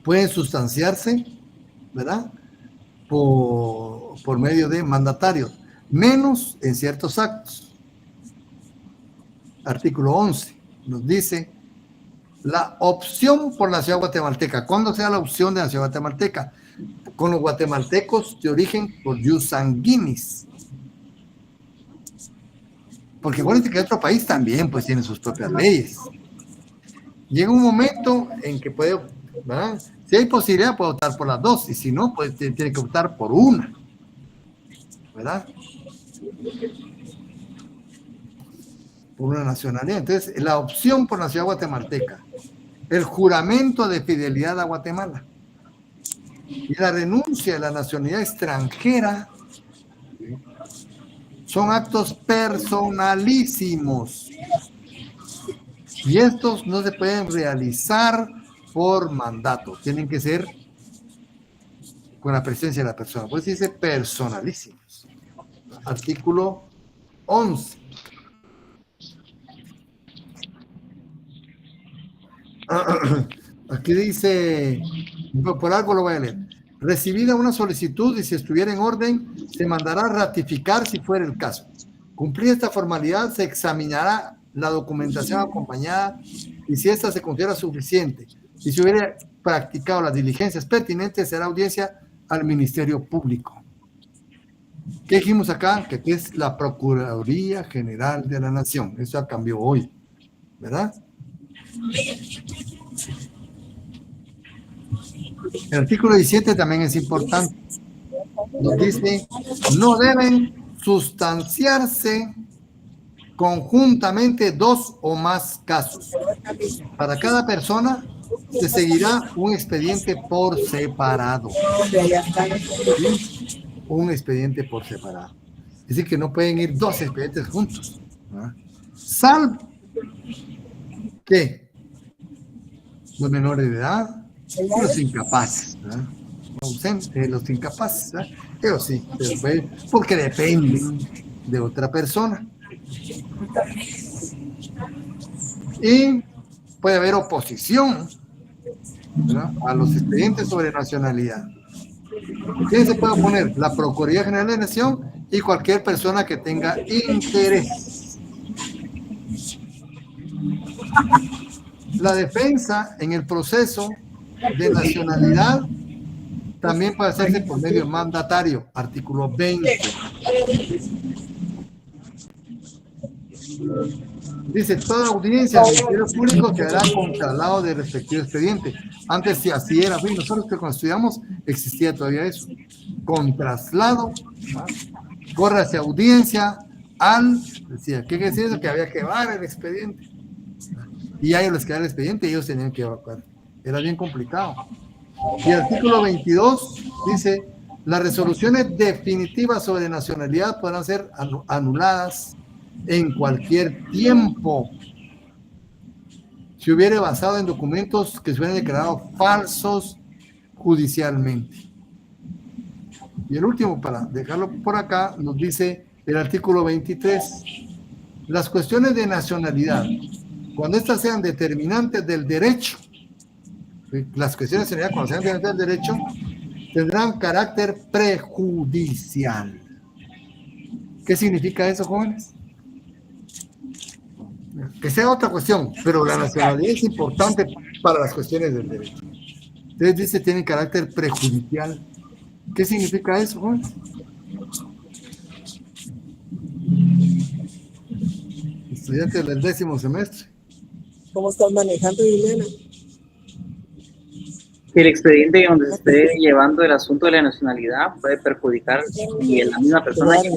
Pueden sustanciarse, ¿verdad? Por medio de mandatarios, menos en ciertos actos. Artículo 11 nos dice la opción por la ciudad guatemalteca. ¿Cuándo sea la opción de la ciudad guatemalteca? Con los guatemaltecos de origen por jus sanguinis. Porque acuérdense que otro país también pues tiene sus propias leyes. Llega un momento en que puede, ¿verdad? Si hay posibilidad puede optar por las dos, y si no, pues tiene que optar por una, ¿verdad? Por una nacionalidad. Entonces, la opción por la ciudad guatemalteca, el juramento de fidelidad a Guatemala y la renuncia a la nacionalidad extranjera son actos personalísimos y estos no se pueden realizar por mandato, tienen que ser con la presencia de la persona. Pues dice personalísimos. Artículo 11. Aquí dice, por algo lo voy a leer. Recibida una solicitud y si estuviera en orden, se mandará a ratificar si fuera el caso. Cumplida esta formalidad, se examinará la documentación acompañada y si esta se considera suficiente y si hubiera practicado las diligencias pertinentes, será audiencia al Ministerio Público. ¿Qué dijimos acá? Que es la Procuraduría General de la Nación. Eso ya cambió hoy, ¿verdad? El artículo 17 también es importante. Nos dice, no deben sustanciarse conjuntamente 2 o más casos. Para cada persona se seguirá un expediente por separado. ¿Sí? Un expediente por separado. Es decir, que no pueden ir 2 expedientes juntos. ¿Ah? Salvo que los menores de edad y los incapaces, ¿verdad? Ausentes, los incapaces, ¿verdad? Pero sí, porque dependen de otra persona. Y puede haber oposición, ¿verdad?, a los expedientes sobre nacionalidad. ¿Quién se puede oponer? La Procuraduría General de la Nación y cualquier persona que tenga interés. La defensa en el proceso de nacionalidad también puede hacerse por medio del mandatario, artículo 20. Dice, toda audiencia del Ministerio Público quedará con traslado del respectivo expediente. Antes sí, así era. Nosotros que cuando estudiamos existía todavía eso. Con traslado, corre hacia audiencia al, decía, ¿qué quiere decir eso? Que había que llevar el expediente. Y a ellos les quedaba el expediente y ellos tenían que evacuar. Era bien complicado. Y el artículo 22 dice, las resoluciones definitivas sobre nacionalidad podrán ser anuladas en cualquier tiempo si hubiere basado en documentos que se hubieran declarado falsos judicialmente. Y el último, para dejarlo por acá, nos dice el artículo 23, las cuestiones de nacionalidad, cuando estas sean determinantes del derecho, las cuestiones de nacionalidad cuando sean determinantes del derecho, tendrán carácter prejudicial. ¿Qué significa eso, jóvenes? Que sea otra cuestión, pero la nacionalidad es importante para las cuestiones del derecho. Entonces dice, tiene carácter prejudicial. ¿Qué significa eso, jóvenes? Estudiantes del 10º semestre. ¿Cómo estás manejando, Juliana? El expediente donde se esté llevando el asunto de la nacionalidad puede perjudicar y la misma persona que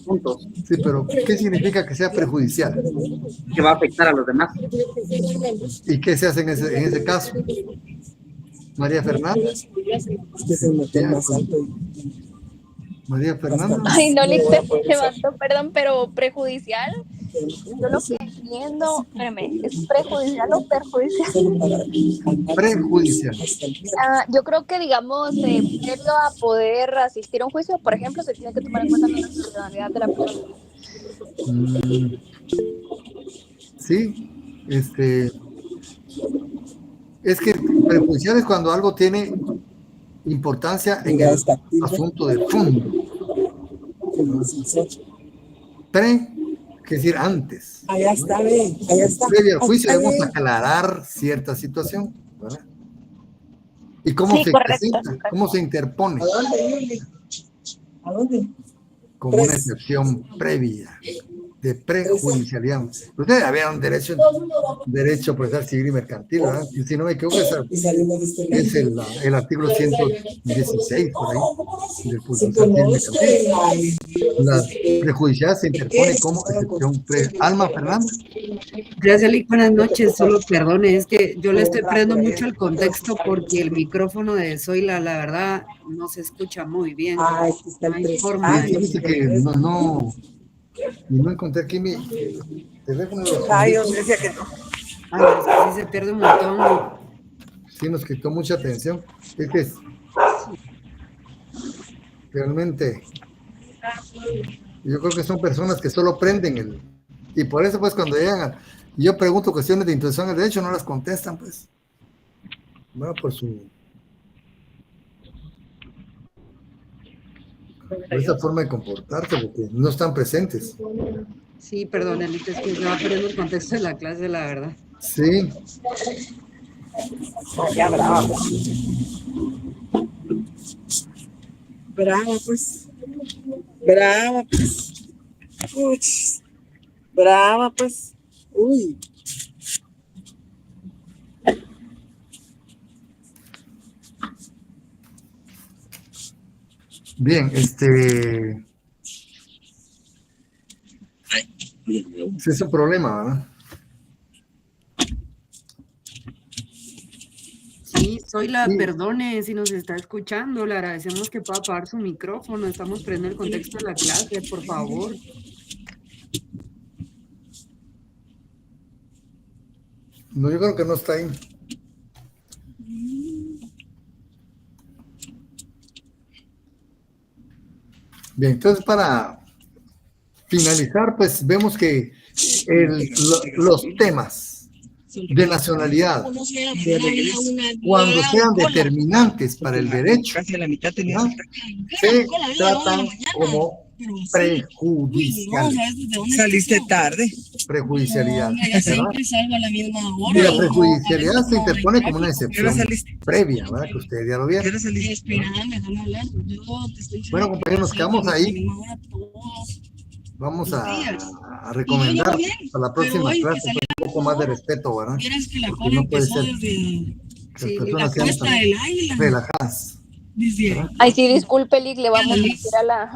juntos. Sí, pero ¿qué significa que sea prejudicial? Que va a afectar a los demás. ¿Y qué se hace en ese caso? María Fernanda. María Fernanda. Ay, no le levantó, perdón, pero prejudicial. Yo lo que entiendo, espérame, ¿es prejudicial o perjudicial? Prejudicial. Yo creo que, digamos, previo a poder asistir a un juicio, por ejemplo, se tiene que tomar en cuenta la nacionalidad de la persona. Sí, es que prejudicial es cuando algo tiene importancia en el asunto de fondo. Es decir, antes. Allá está, ve, allá está. Previo al juicio debemos aclarar cierta situación, ¿verdad? ¿Y cómo Sí, se correcto. presenta? ¿Cómo se interpone? ¿A dónde? Como una excepción previa de prejudicialidad. Ustedes habían derecho procesal civil y mercantil, ¿verdad? Y si no me equivoco, es el artículo 116 por ahí del procesal civil y mercantil. La prejudicialidad se interpone como excepción previa. Alma Fernanda. Gracias, Lick. Buenas noches. Solo perdone, es que yo le estoy perdiendo mucho el contexto porque el micrófono de Zoila, la verdad, no se escucha muy bien. Ah, es que está No hay el forma de... Dice que no encontré aquí mi teléfono. Ay, yo decía que no. Ay, es que sí se pierde un montón. Sí, nos quitó mucha atención. Es que realmente yo creo que son personas que solo prenden y por eso pues cuando llegan yo pregunto cuestiones de introducción al derecho no las contestan pues, bueno, por esa forma de comportarse porque no están presentes. Sí, perdón, Lick, es que se va perdiendo el contexto de la clase, la verdad. Sí. Ya, bravo. Bravo, pues. Brava, pues. Uch. Brava, pues. Uy. Bien, ese es un problema, ¿verdad? Sí, Zoila, Sí. perdone si nos está escuchando, le agradecemos que pueda apagar su micrófono, estamos poniendo el contexto de la clase, por favor. No, yo creo que no está ahí. Bien, entonces para finalizar, pues vemos que los temas de nacionalidad, cuando sean determinantes para el derecho, Casi a la mitad tenía. ¿no? Se tratan como prejudiciales. Saliste tarde. Prejudicialidad. No, yo ¿verdad? siempre salgo a la misma Y hora. la prejudicialidad se interpone como una ¿Qué hora excepción saliste? previa, ¿verdad? Que ustedes ya lo ¿Qué vieron. hora saliste? Espérame, déjame hablar. Yo te estoy diciendo Bueno, que compañeros, nos salgo quedamos a la ahí. misma hora todos. Vamos días. a recomendar bien, para la próxima hoy que clase salió un poco más de respeto, ¿verdad? Vieras que la Porque cola no puede empezó ser desde que Sí, las la personas sean puesta tan del águila. relajadas. Desde Ay, sí, disculpe, Lick, le vamos a decir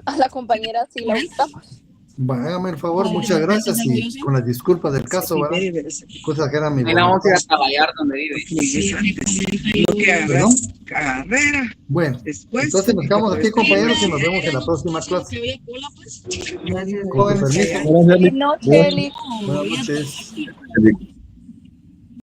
a la compañera si la gustamos. Bueno, hágame el favor, Ay, muchas no, gracias entonces, y yo con las disculpas del caso, ¿verdad? Cosas que eran mi Ahí la vamos a ir voluntad. a caballar donde vive. Lo que ¿Perdón? agarras carrera. Bueno, Después. entonces nos quedamos aquí, compañeros, y nos vemos en la próxima clase. que había cola, pues. Gracias. Con tu permiso. Buenas noches, Lick. Buenas noches.